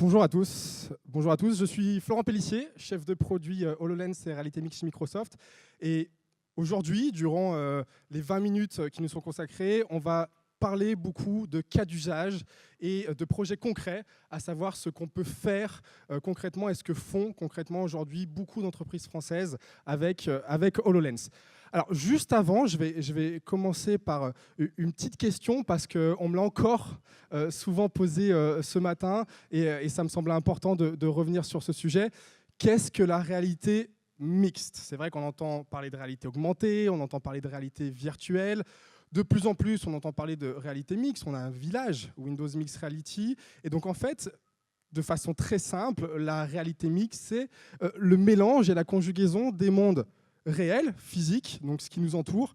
Bonjour à tous. Bonjour à tous. Je suis Florent Pellissier, chef de produit HoloLens et réalité mixte chez Microsoft. Et aujourd'hui, durant les 20 minutes qui nous sont consacrées, on va parler beaucoup de cas d'usage et de projets concrets, à savoir ce qu'on peut faire concrètement et ce que font concrètement aujourd'hui beaucoup d'entreprises françaises avec HoloLens. Alors, juste avant, je vais commencer par une petite question parce qu'on me l'a encore souvent posée ce matin et ça me semblait important de revenir sur ce sujet. Qu'est-ce que la réalité mixte? C'est vrai qu'on entend parler de réalité augmentée, on entend parler de réalité virtuelle. De plus en plus, on entend parler de réalité mixte. On a un village, Windows Mixed Reality. Et donc, en fait, de façon très simple, la réalité mixte, c'est le mélange et la conjugaison des mondes réels, physiques, donc ce qui nous entoure,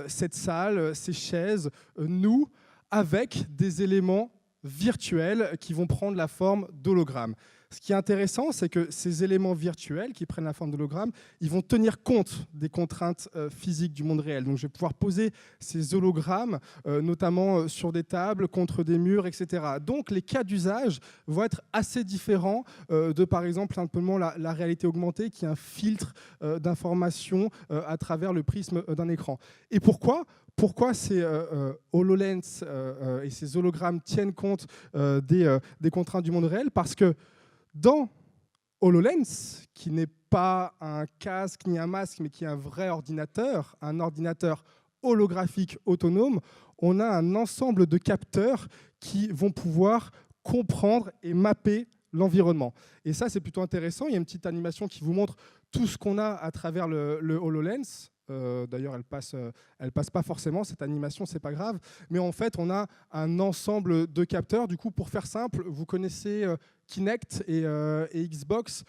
cette salle, ces chaises, nous, avec des éléments virtuels qui vont prendre la forme d'hologrammes. Ce qui est intéressant, c'est que ces éléments virtuels qui prennent la forme d'hologrammes, ils vont tenir compte des contraintes physiques du monde réel. Donc je vais pouvoir poser ces hologrammes, notamment sur des tables, contre des murs, etc. Donc les cas d'usage vont être assez différents de, par exemple, simplement la réalité augmentée, qui est un filtre d'informations à travers le prisme d'un écran. Et pourquoi ces HoloLens et ces hologrammes tiennent compte des contraintes du monde réel? Parce que dans HoloLens, qui n'est pas un casque ni un masque, mais qui est un vrai ordinateur, un ordinateur holographique autonome, on a un ensemble de capteurs qui vont pouvoir comprendre et mapper l'environnement. Et ça, c'est plutôt intéressant. Il y a une petite animation qui vous montre tout ce qu'on a à travers le HoloLens. D'ailleurs, elle passe pas forcément, cette animation, c'est pas grave. Mais en fait, on a un ensemble de capteurs. Du coup, pour faire simple, vous connaissez Kinect et Xbox.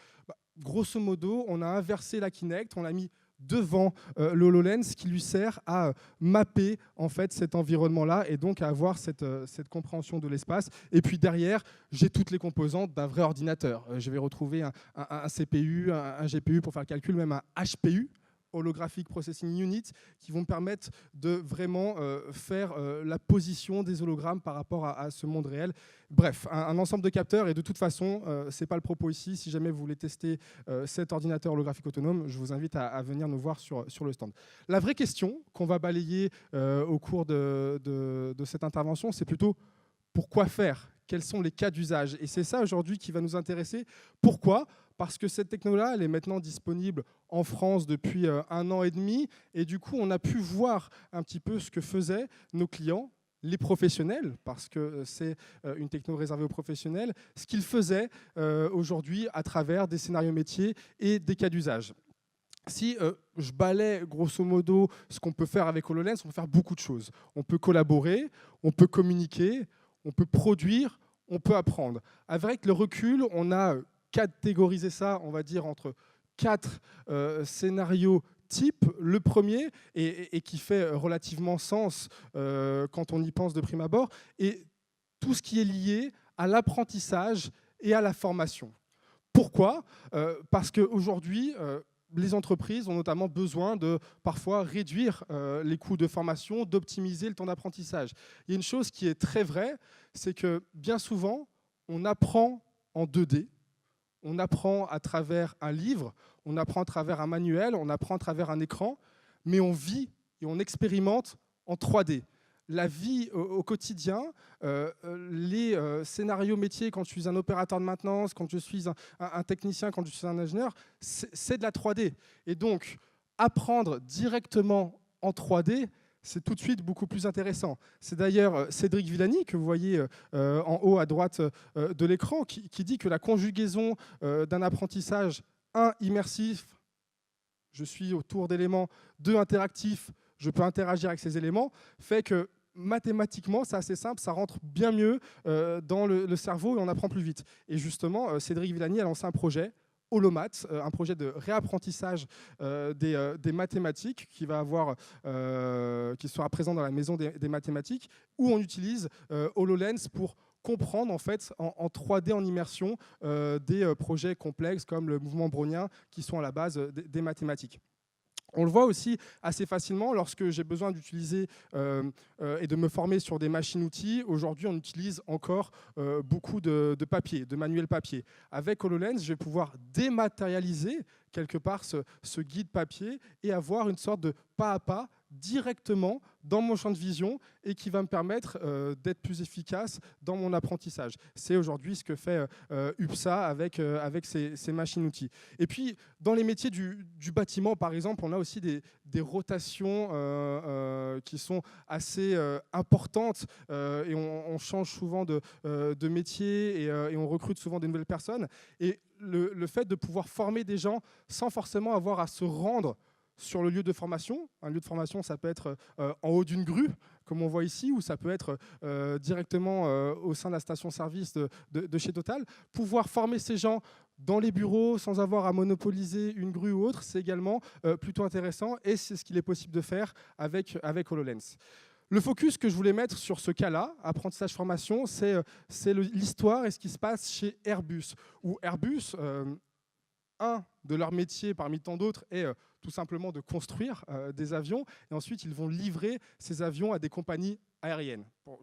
Grosso modo, on a inversé la Kinect, on l'a mis devant le HoloLens, qui lui sert à mapper en fait cet environnement-là et donc à avoir cette compréhension de l'espace. Et puis derrière, j'ai toutes les composantes d'un vrai ordinateur. Je vais retrouver un CPU, un GPU pour faire le calcul, même un HPU, Holographic Processing Unit, qui vont me permettre de vraiment faire la position des hologrammes par rapport à ce monde réel. Bref, un ensemble de capteurs, et de toute façon, ce n'est pas le propos ici. Si jamais vous voulez tester cet ordinateur holographique autonome, je vous invite à venir nous voir sur le stand. La vraie question qu'on va balayer au cours de cette intervention, c'est plutôt pourquoi faire? Quels sont les cas d'usage? Et c'est ça aujourd'hui qui va nous intéresser. Pourquoi? Parce que cette techno-là, elle est maintenant disponible en France depuis 1 an et demi. Et du coup, on a pu voir un petit peu ce que faisaient nos clients, les professionnels, parce que c'est une techno réservée aux professionnels, ce qu'ils faisaient aujourd'hui à travers des scénarios métiers et des cas d'usage. Si je balaie grosso modo ce qu'on peut faire avec HoloLens, on peut faire beaucoup de choses. On peut collaborer, on peut communiquer, on peut produire, on peut apprendre. Avec le recul, on a catégorisé ça, on va dire, entre 4 scénarios types. Le premier, et qui fait relativement sens quand on y pense de prime abord, est tout ce qui est lié à l'apprentissage et à la formation. Pourquoi? Parce qu'aujourd'hui, les entreprises ont notamment besoin de parfois réduire les coûts de formation, d'optimiser le temps d'apprentissage. Il y a une chose qui est très vraie, c'est que bien souvent, on apprend en 2D, on apprend à travers un livre, on apprend à travers un manuel, on apprend à travers un écran, mais on vit et on expérimente en 3D. La vie au quotidien, les scénarios métiers, quand je suis un opérateur de maintenance, quand je suis un technicien, quand je suis un ingénieur, c'est de la 3D. Et donc, apprendre directement en 3D, c'est tout de suite beaucoup plus intéressant. C'est d'ailleurs Cédric Villani, que vous voyez en haut à droite de l'écran, qui dit que la conjugaison d'un apprentissage, 1, immersif, je suis autour d'éléments, 2, interactif, je peux interagir avec ces éléments, fait que mathématiquement, c'est assez simple, ça rentre bien mieux dans le cerveau et on apprend plus vite. Et justement, Cédric Villani a lancé un projet, Holomath, un projet de réapprentissage des mathématiques qui sera présent dans la maison des mathématiques, où on utilise HoloLens pour comprendre en fait en 3D, en immersion, des projets complexes comme le mouvement brownien qui sont à la base des mathématiques. On le voit aussi assez facilement lorsque j'ai besoin d'utiliser et de me former sur des machines-outils. Aujourd'hui, on utilise encore beaucoup de papier, de manuels papier. Avec HoloLens, je vais pouvoir dématérialiser quelque part ce guide papier et avoir une sorte de pas à pas directement dans mon champ de vision et qui va me permettre d'être plus efficace dans mon apprentissage. C'est aujourd'hui ce que fait UPSA avec ses machines-outils. Et puis, dans les métiers du bâtiment, par exemple, on a aussi des rotations qui sont assez importantes et on change souvent de métier et on recrute souvent des nouvelles personnes. Et le fait de pouvoir former des gens sans forcément avoir à se rendre sur le lieu de formation. Un lieu de formation, ça peut être en haut d'une grue, comme on voit ici, ou ça peut être directement au sein de la station-service de chez Total. Pouvoir former ces gens dans les bureaux sans avoir à monopoliser une grue ou autre, c'est également plutôt intéressant et c'est ce qu'il est possible de faire avec HoloLens. Le focus que je voulais mettre sur ce cas-là, apprentissage-formation, c'est l'histoire et ce qui se passe chez Airbus. Où Airbus, un de leurs métiers parmi tant d'autres est tout simplement de construire des avions et ensuite ils vont livrer ces avions à des compagnies aériennes. Bon,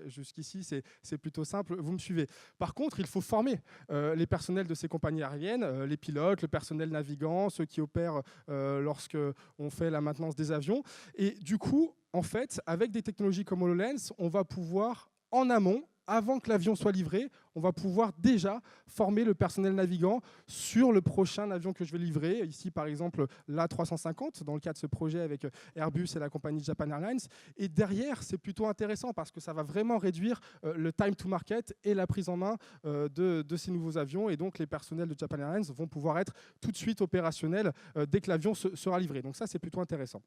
jusqu'ici, c'est plutôt simple, vous me suivez. Par contre, il faut former les personnels de ces compagnies aériennes, les pilotes, le personnel navigant, ceux qui opèrent lorsqu'on fait la maintenance des avions. Et du coup, en fait, avec des technologies comme HoloLens, on va pouvoir, en amont, avant que l'avion soit livré, on va pouvoir déjà former le personnel navigant sur le prochain avion que je vais livrer. Ici, par exemple, l'A350, dans le cadre de ce projet avec Airbus et la compagnie Japan Airlines. Et derrière, c'est plutôt intéressant parce que ça va vraiment réduire le time to market et la prise en main de ces nouveaux avions. Et donc, les personnels de Japan Airlines vont pouvoir être tout de suite opérationnels dès que l'avion sera livré. Donc ça, c'est plutôt intéressant.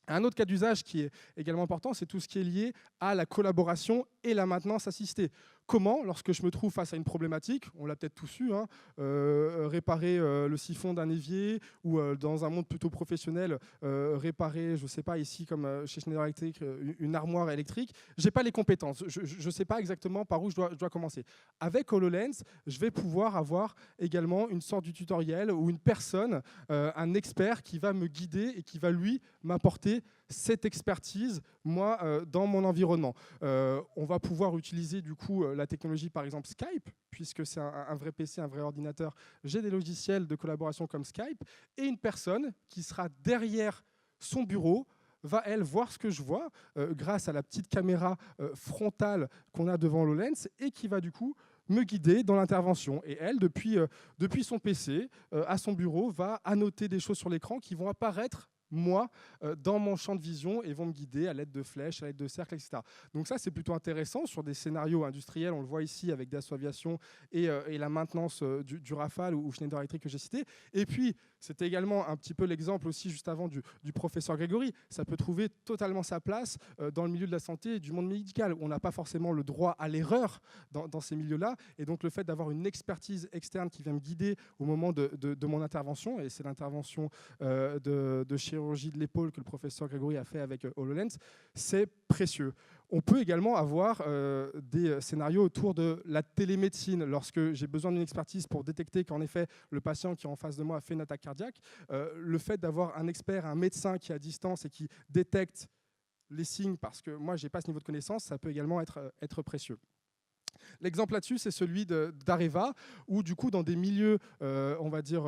Un autre cas d'usage qui est également important, c'est tout ce qui est lié à la collaboration et la maintenance assistée. Comment, lorsque je me trouve face à une problématique, on l'a peut-être tous eu, réparer le siphon d'un évier ou dans un monde plutôt professionnel, réparer, je ne sais pas, ici comme chez Schneider Electric, une armoire électrique, je n'ai pas les compétences, je ne sais pas exactement par où je dois commencer. Avec HoloLens, je vais pouvoir avoir également une sorte de tutoriel ou une personne, un expert qui va me guider et qui va lui m'apporter cette expertise, moi, dans mon environnement. On va pouvoir utiliser du coup la technologie, par exemple Skype, puisque c'est un vrai PC, un vrai ordinateur. J'ai des logiciels de collaboration comme Skype, et une personne qui sera derrière son bureau va, elle, voir ce que je vois grâce à la petite caméra frontale qu'on a devant HoloLens et qui va du coup me guider dans l'intervention. Et elle, depuis son PC, à son bureau, va annoter des choses sur l'écran qui vont apparaître moi, dans mon champ de vision et vont me guider à l'aide de flèches, à l'aide de cercles, etc. Donc ça, c'est plutôt intéressant sur des scénarios industriels. On le voit ici avec Dassault Aviation et la maintenance du Rafale ou Schneider Electric que j'ai cité. Et puis, c'était également un petit peu l'exemple aussi juste avant du professeur Grégory. Ça peut trouver totalement sa place dans le milieu de la santé et du monde médical. On n'a pas forcément le droit à l'erreur dans ces milieux-là. Et donc, le fait d'avoir une expertise externe qui vient me guider au moment de mon intervention, et c'est l'intervention de chirurgie de l'épaule que le professeur Grégory a fait avec HoloLens, c'est précieux. On peut également avoir des scénarios autour de la télémédecine. Lorsque j'ai besoin d'une expertise pour détecter qu'en effet, le patient qui est en face de moi a fait une attaque cardiaque, le fait d'avoir un expert, un médecin qui est à distance et qui détecte les signes, parce que moi, je n'ai pas ce niveau de connaissance, ça peut également être précieux. L'exemple là-dessus, c'est celui d'Areva, où du coup, dans des milieux, on va dire,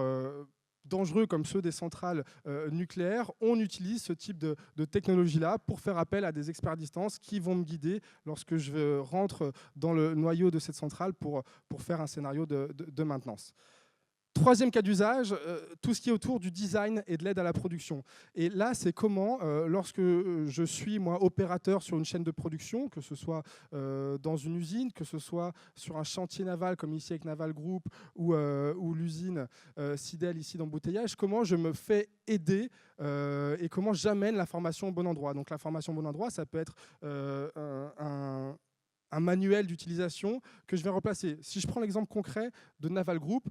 dangereux comme ceux des centrales nucléaires, on utilise ce type de technologie-là pour faire appel à des experts à distance qui vont me guider lorsque je rentre dans le noyau de cette centrale pour faire un scénario de maintenance. Troisième cas d'usage, tout ce qui est autour du design et de l'aide à la production. Et là, c'est comment, lorsque je suis, moi, opérateur sur une chaîne de production, que ce soit dans une usine, que ce soit sur un chantier naval, comme ici avec Naval Group, ou l'usine Sidel, ici d'embouteillage, comment je me fais aider et comment j'amène l'information au bon endroit. Donc l'information au bon endroit, ça peut être un manuel d'utilisation que je vais remplacer. Si je prends l'exemple concret de Naval Group,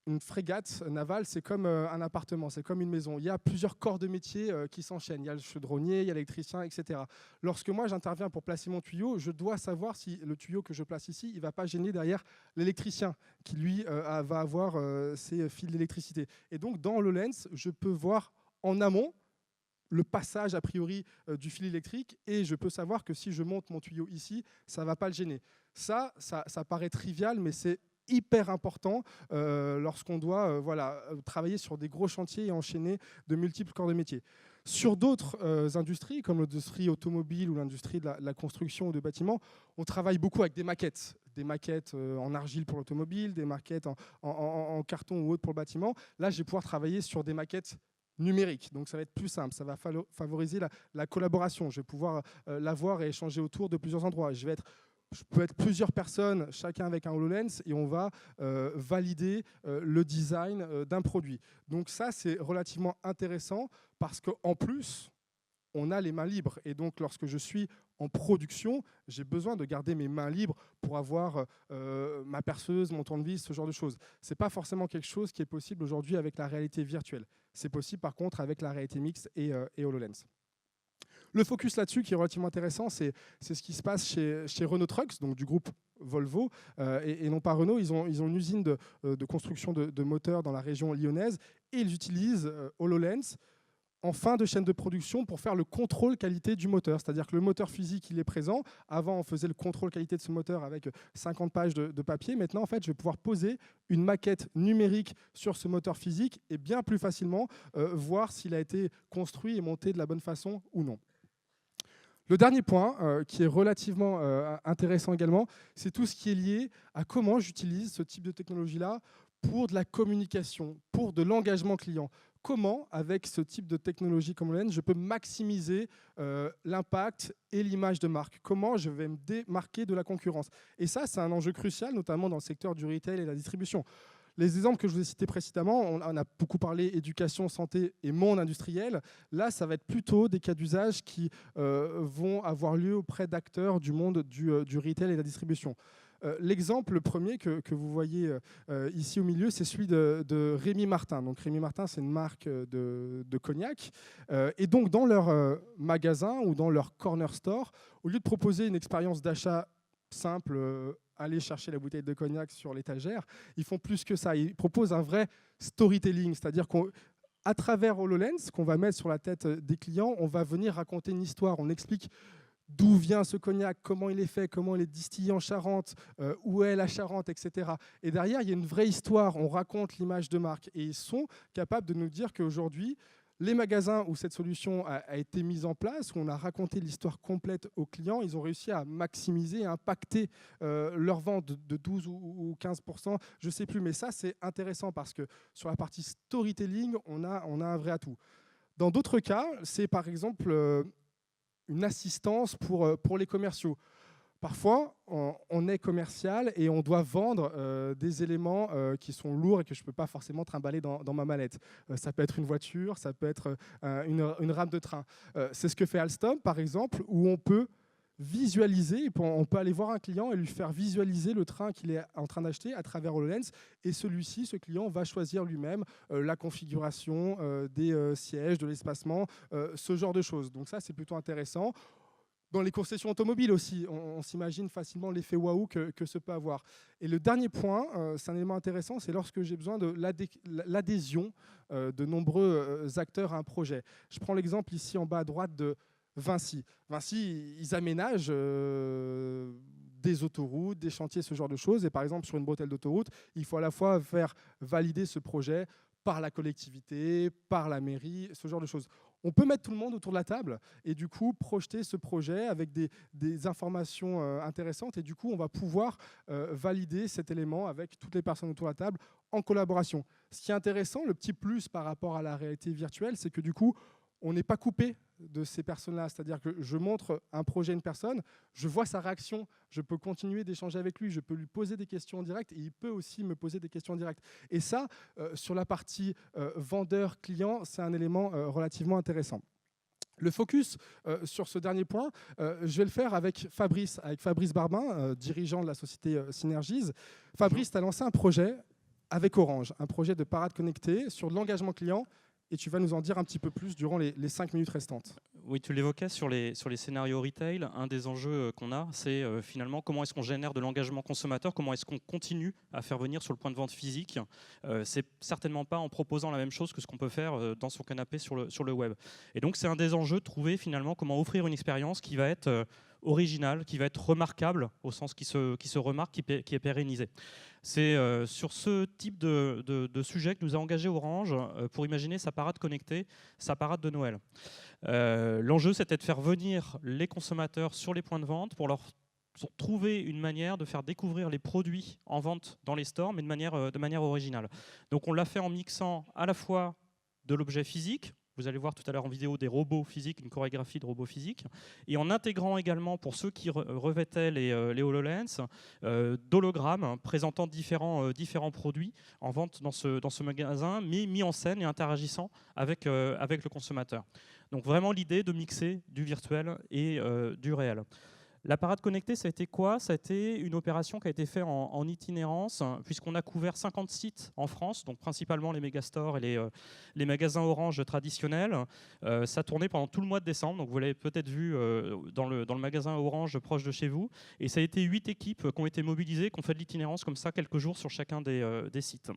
une frégate navale, c'est comme un appartement, c'est comme une maison. Il y a plusieurs corps de métier qui s'enchaînent. Il y a le chaudronnier, il y a l'électricien, etc. Lorsque moi, j'interviens pour placer mon tuyau, je dois savoir si le tuyau que je place ici, il ne va pas gêner derrière l'électricien qui, lui, va avoir ses fils d'électricité. Et donc, dans HoloLens, je peux voir en amont le passage a priori du fil électrique et je peux savoir que si je monte mon tuyau ici, ça ne va pas le gêner. Ça paraît trivial, mais c'est hyper important lorsqu'on doit travailler sur des gros chantiers et enchaîner de multiples corps de métier. Sur d'autres industries, comme l'industrie automobile ou l'industrie de la construction ou de bâtiments, on travaille beaucoup avec des maquettes en argile pour l'automobile, des maquettes en carton ou autre pour le bâtiment. Là, je vais pouvoir travailler sur des maquettes numériques. Donc, ça va être plus simple. Ça va favoriser la collaboration. Je vais pouvoir l'avoir et échanger autour de plusieurs endroits. Je peux être plusieurs personnes, chacun avec un HoloLens, et on va valider le design d'un produit. Donc ça, c'est relativement intéressant parce qu'en plus, on a les mains libres. Et donc, lorsque je suis en production, j'ai besoin de garder mes mains libres pour avoir ma perceuse, mon tournevis, ce genre de choses. Ce n'est pas forcément quelque chose qui est possible aujourd'hui avec la réalité virtuelle. C'est possible, par contre, avec la réalité mixte et HoloLens. Le focus là-dessus, qui est relativement intéressant, c'est ce qui se passe chez Renault Trucks, donc du groupe Volvo, et non pas Renault. Ils ont une usine de construction de moteurs dans la région lyonnaise, et ils utilisent HoloLens en fin de chaîne de production pour faire le contrôle qualité du moteur. C'est-à-dire que le moteur physique, il est présent. Avant, on faisait le contrôle qualité de ce moteur avec 50 pages de papier. Maintenant, en fait, je vais pouvoir poser une maquette numérique sur ce moteur physique et bien plus facilement voir s'il a été construit et monté de la bonne façon ou non. Le dernier point, qui est relativement intéressant également, c'est tout ce qui est lié à comment j'utilise ce type de technologie-là pour de la communication, pour de l'engagement client. Comment, avec ce type de technologie comme HoloLens, je peux maximiser l'impact et l'image de marque? Comment je vais me démarquer de la concurrence? Et ça, c'est un enjeu crucial, notamment dans le secteur du retail et de la distribution. Les exemples que je vous ai cités précédemment, on a beaucoup parlé éducation, santé et monde industriel. Là, ça va être plutôt des cas d'usage qui vont avoir lieu auprès d'acteurs du monde du retail et de la distribution. L'exemple premier que vous voyez ici au milieu, c'est celui de Rémy Martin. Donc Rémy Martin, c'est une marque de cognac. Et donc dans leur magasin ou dans leur corner store, au lieu de proposer une expérience d'achat simple, aller chercher la bouteille de cognac sur l'étagère, ils font plus que ça. Ils proposent un vrai storytelling, c'est-à-dire qu'à travers HoloLens, qu'on va mettre sur la tête des clients, on va venir raconter une histoire. On explique d'où vient ce cognac, comment il est fait, comment il est distillé en Charente, où est la Charente, etc. Et derrière, il y a une vraie histoire. On raconte l'image de marque. Et ils sont capables de nous dire qu'aujourd'hui, les magasins où cette solution a été mise en place, où on a raconté l'histoire complète aux clients, ils ont réussi à maximiser, à impacter leur vente de 12 ou 15%, je ne sais plus. Mais ça, c'est intéressant parce que sur la partie storytelling, on a un vrai atout. Dans d'autres cas, c'est par exemple une assistance pour les commerciaux. Parfois, on est commercial et on doit vendre des éléments qui sont lourds et que je ne peux pas forcément trimballer dans ma mallette. Ça peut être une voiture, ça peut être une rame de train. C'est ce que fait Alstom, par exemple, où on peut visualiser, on peut aller voir un client et lui faire visualiser le train qu'il est en train d'acheter à travers HoloLens. Et ce client, va choisir lui-même la configuration des sièges, de l'espacement, ce genre de choses. Donc ça, c'est plutôt intéressant. Dans les concessions automobiles aussi, on s'imagine facilement l'effet waouh que ce peut avoir. Et le dernier point, c'est un élément intéressant, c'est lorsque j'ai besoin de l'adhésion de nombreux acteurs à un projet. Je prends l'exemple ici en bas à droite de Vinci. Vinci, ils aménagent des autoroutes, des chantiers, ce genre de choses. Et par exemple, sur une bretelle d'autoroute, il faut à la fois faire valider ce projet par la collectivité, par la mairie, ce genre de choses. On peut mettre tout le monde autour de la table et du coup projeter ce projet avec des informations intéressantes et du coup on va pouvoir valider cet élément avec toutes les personnes autour de la table en collaboration. Ce qui est intéressant, le petit plus par rapport à la réalité virtuelle, c'est que du coup on n'est pas coupé de ces personnes-là. C'est-à-dire que je montre un projet à une personne, je vois sa réaction, je peux continuer d'échanger avec lui, je peux lui poser des questions en direct et il peut aussi me poser des questions en direct. Et ça, sur la partie vendeur-client, c'est un élément relativement intéressant. Le focus sur ce dernier point, je vais le faire avec Fabrice Barbin, dirigeant de la société Synergies. Fabrice a lancé un projet avec Orange, un projet de parade connectée sur de l'engagement client, et tu vas nous en dire un petit peu plus durant les 5 minutes restantes. Oui, tu l'évoquais sur les scénarios retail. Un des enjeux qu'on a, c'est finalement comment est-ce qu'on génère de l'engagement consommateur, comment est-ce qu'on continue à faire venir sur le point de vente physique. C'est certainement pas en proposant la même chose que ce qu'on peut faire dans son canapé sur le web. Et donc c'est un des enjeux de trouver finalement comment offrir une expérience qui va être originale, qui va être remarquable au sens qui se remarque, qui est pérennisée. C'est sur ce type de sujet que nous a engagé Orange pour imaginer sa parade connectée, sa parade de Noël. L'enjeu, c'était de faire venir les consommateurs sur les points de vente pour leur trouver une manière de faire découvrir les produits en vente dans les stores, mais de manière originale. Donc on l'a fait en mixant à la fois de l'objet physique, vous allez voir tout à l'heure en vidéo des robots physiques, une chorégraphie de robots physiques, et en intégrant également, pour ceux qui revêtaient les HoloLens, d'hologrammes présentant différents produits en vente dans ce magasin, mais mis en scène et interagissant avec le consommateur. Donc vraiment l'idée de mixer du virtuel et du réel. La parade connectée, ça a été quoi? Ça a été une opération qui a été faite en itinérance, puisqu'on a couvert 50 sites en France, donc principalement les mégastores et les magasins Orange traditionnels. Ça tournait pendant tout le mois de décembre, donc vous l'avez peut-être vu dans le magasin Orange proche de chez vous. Et ça a été 8 équipes qui ont été mobilisées, qui ont fait de l'itinérance comme ça quelques jours sur chacun des sites.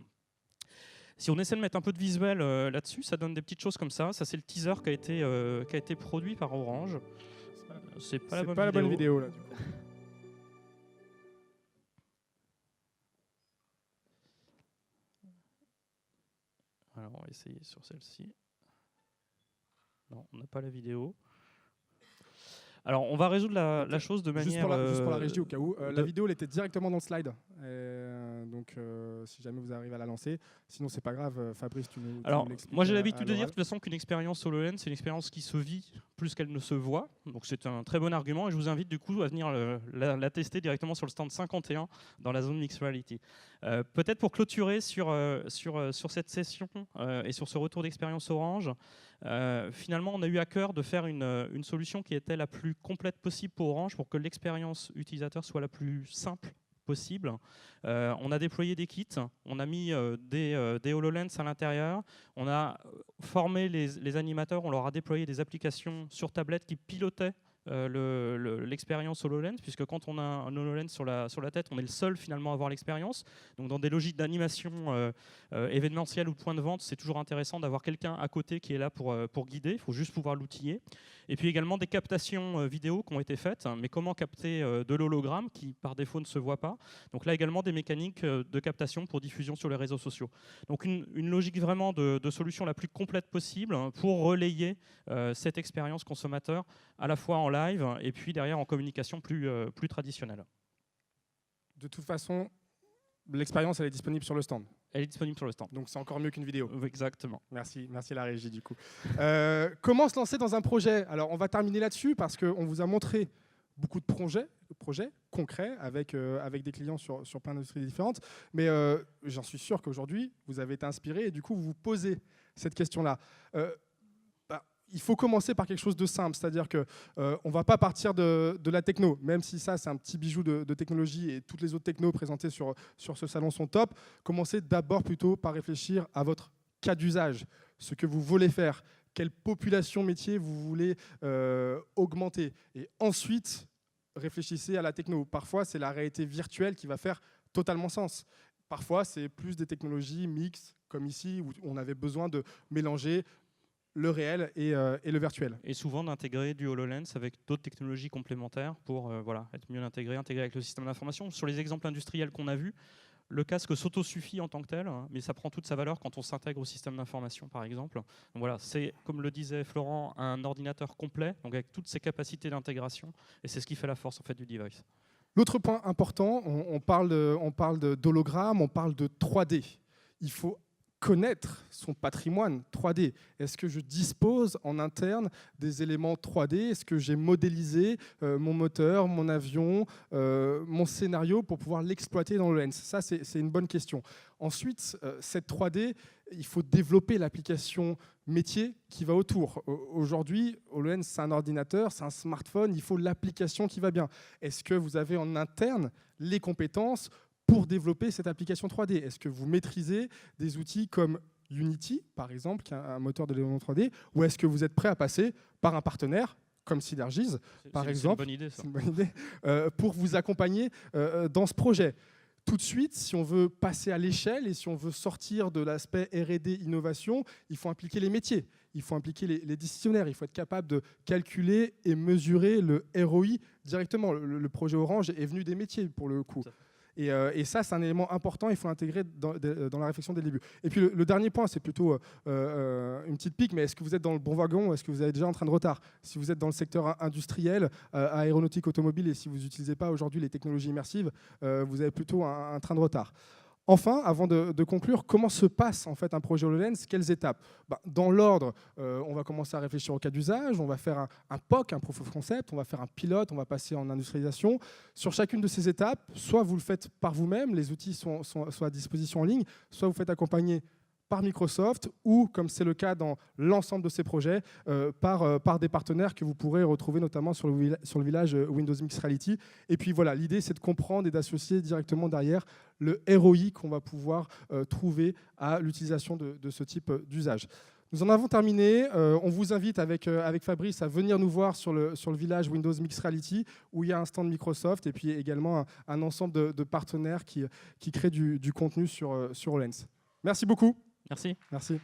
Si on essaie de mettre un peu de visuel là-dessus, ça donne des petites choses comme ça. Ça, c'est le teaser qui a été produit par Orange. C'est pas la bonne vidéo là, du coup. Alors, on va essayer sur celle-ci. Non, on n'a pas la vidéo. Alors, on va résoudre la chose de manière... Juste pour la régie, au cas où. La vidéo, elle était directement dans le slide. Donc, si jamais vous arrivez à la lancer. Sinon, c'est pas grave. Fabrice, tu nous l'expliques. Moi, j'ai l'habitude de dire de toute façon qu'une expérience HoloLens, c'est une expérience qui se vit plus qu'elle ne se voit. Donc, c'est un très bon argument. Et je vous invite du coup à venir la tester directement sur le stand 51 dans la zone Mixed Reality. Peut-être pour clôturer sur cette session et sur ce retour d'expérience Orange, finalement, on a eu à cœur de faire une solution qui était la plus complète possible pour Orange pour que l'expérience utilisateur soit la plus simple possible. On a déployé des kits, on a mis des HoloLens à l'intérieur, on a formé les animateurs, on leur a déployé des applications sur tablette qui pilotaient l'expérience HoloLens, puisque quand on a un HoloLens sur la tête, on est le seul finalement à avoir l'expérience. Donc dans des logiques d'animation événementielle ou de point de vente, c'est toujours intéressant d'avoir quelqu'un à côté qui est là pour guider, il faut juste pouvoir l'outiller. Et puis également des captations vidéo qui ont été faites, mais comment capter de l'hologramme qui par défaut ne se voit pas. Donc là également des mécaniques de captation pour diffusion sur les réseaux sociaux. Donc une logique vraiment de solution la plus complète possible pour relayer cette expérience consommateur à la fois en live et puis derrière en communication plus traditionnelle. De toute façon, l'expérience, elle est disponible sur le stand. Elle est disponible sur le stand. Donc c'est encore mieux qu'une vidéo. Exactement. Merci la régie du coup. Comment se lancer dans un projet? Alors on va terminer là-dessus parce qu'on vous a montré beaucoup de projets concrets avec des clients sur plein d'industries différentes. Mais j'en suis sûr qu'aujourd'hui, vous avez été inspiré et du coup, vous vous posez cette question-là. Il faut commencer par quelque chose de simple, c'est-à-dire qu'on ne va pas partir de la techno, même si ça c'est un petit bijou de technologie et toutes les autres technos présentées sur ce salon sont top. Commencez d'abord plutôt par réfléchir à votre cas d'usage, ce que vous voulez faire, quelle population métier vous voulez augmenter. Et ensuite, réfléchissez à la techno. Parfois, c'est la réalité virtuelle qui va faire totalement sens. Parfois, c'est plus des technologies mixtes, comme ici, où on avait besoin de mélanger le réel et le virtuel. Et souvent d'intégrer du HoloLens avec d'autres technologies complémentaires pour être mieux intégré avec le système d'information. Sur les exemples industriels qu'on a vus, le casque s'autosuffit en tant que tel, mais ça prend toute sa valeur quand on s'intègre au système d'information, par exemple. Donc voilà, c'est, comme le disait Florent, un ordinateur complet, donc avec toutes ses capacités d'intégration, et c'est ce qui fait la force en fait, du device. L'autre point important, on parle d'hologramme, on parle de 3D. Il faut connaître son patrimoine 3D. Est-ce que je dispose en interne des éléments 3D? Est-ce que j'ai modélisé mon moteur, mon avion, mon scénario pour pouvoir l'exploiter dans le Lens? Ça, c'est une bonne question. Ensuite, cette 3D, il faut développer l'application métier qui va autour. Aujourd'hui, HoloLens, c'est un ordinateur, c'est un smartphone, il faut l'application qui va bien. Est-ce que vous avez en interne les compétences pour développer cette application 3D? Est-ce que vous maîtrisez des outils comme Unity, par exemple, qui est un moteur de développement 3D, ou est-ce que vous êtes prêt à passer par un partenaire comme Synergies, par exemple, c'est une bonne idée, pour vous accompagner dans ce projet? Tout de suite, si on veut passer à l'échelle et si on veut sortir de l'aspect R&D innovation, il faut impliquer les métiers, il faut impliquer les décisionnaires, il faut être capable de calculer et mesurer le ROI directement. Le projet Orange est venu des métiers pour le coup. Et ça, c'est un élément important, il faut l'intégrer dans la réflexion dès le début. Et puis le dernier point, c'est plutôt une petite pique, mais est-ce que vous êtes dans le bon wagon ou est-ce que vous êtes déjà en train de retard? Si vous êtes dans le secteur industriel, aéronautique, automobile, et si vous n'utilisez pas aujourd'hui les technologies immersives, vous avez plutôt un train de retard. Enfin, avant de conclure, comment se passe en fait un projet HoloLens? Quelles étapes? Dans l'ordre, on va commencer à réfléchir au cas d'usage, on va faire un POC, un Proof of Concept, on va faire un pilote, on va passer en industrialisation. Sur chacune de ces étapes, soit vous le faites par vous-même, les outils sont à disposition en ligne, soit vous faites accompagner par Microsoft ou, comme c'est le cas dans l'ensemble de ces projets, par des partenaires que vous pourrez retrouver notamment sur le village Windows Mixed Reality. Et puis voilà, l'idée c'est de comprendre et d'associer directement derrière le ROI qu'on va pouvoir trouver à l'utilisation de ce type d'usage. Nous en avons terminé. On vous invite avec Fabrice à venir nous voir sur le village Windows Mixed Reality où il y a un stand Microsoft et puis également un ensemble de partenaires qui créent du contenu sur HoloLens. Merci beaucoup. Merci. Merci.